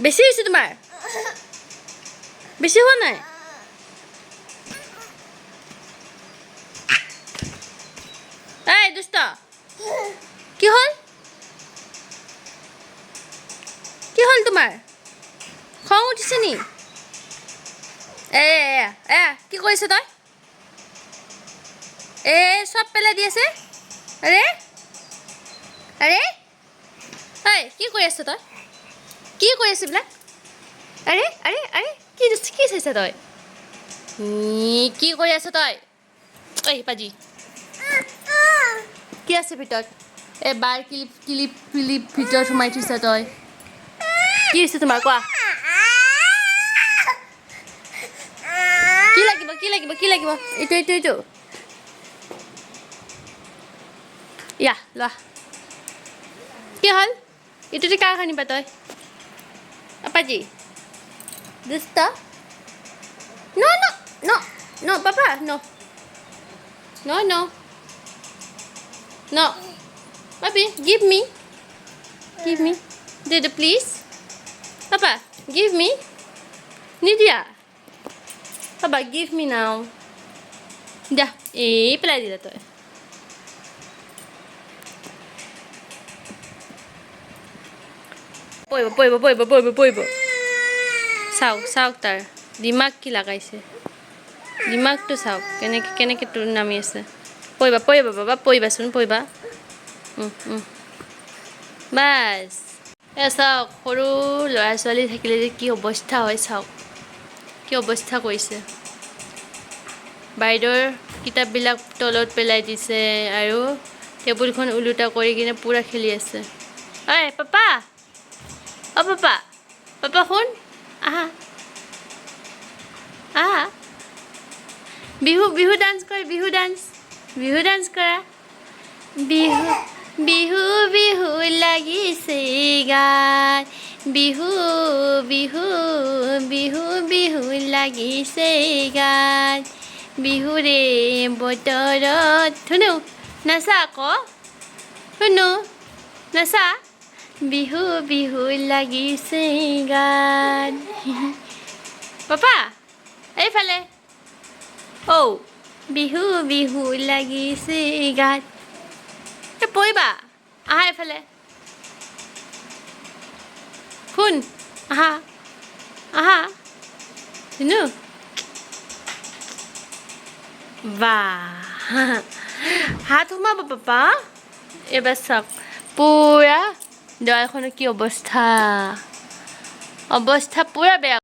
বেছি হৈছে তোমাৰ বেছি হোৱা নাই এই দুষ্ট কি হ'ল তোমাৰ খং উঠিছে নি কি কৰিছ তই সব পেলাই দি আছে আৰে আৰে এই কি কৰি আছ তই কি কৰি আছ এইবিলাক আৰে আৰে আৰে কি চাইছ তই কি কৰি আছ তই ঐ পাজি কি আছে ভিতৰত বাৰ ক্লিপ ভিতৰত সোমাই থৈছ তই কি হৈছে তোমাৰ কোৱা কি লাগিব এইটো ইয়া লোৱা কি হ'ল এইটোতে কাৰ খানিবা তই পাজি দুষ্ট No, Papa, no. No. Papi, give me. Did you please? Papa, give me. Nidia. Papa, give me now. Ja, pelai dila toy. Poibo. Sauk tar. Dimak ki lagaise. দিমাগটো চাওক কেনেকৈ তোৰ নামি আছে পইবা বাবা পইবাচোন বাছ চাওক সৰু ল'ৰা ছোৱালী থাকিলে যে কি অৱস্থা হয় চাওক কি অৱস্থা কৰিছে বাইদেউৰ কিতাপবিলাক তলত পেলাই দিছে আৰু টেবুলখন ওলোটা কৰি কিনে পুৰা খেলি আছে ঐ পাপা পাপা শুন আহা বিহু ডান্স কৰে বিহু ডান্স কৰা বিহু লাগিছে গান বিহু লাগিছে গান বিহুৰে বতৰত শুনো নাচা আকৌ শুনো নাচা বিহু লাগিছে গান পাপা এইফালে বিহু লাগিছে গাত পইবা আহা এফালে শুন আহা শুনো হাত সোমাব পাপা এবাৰ চাওক পুৰা দেৱালখনৰ কি অৱস্থা পুৰা বেয়া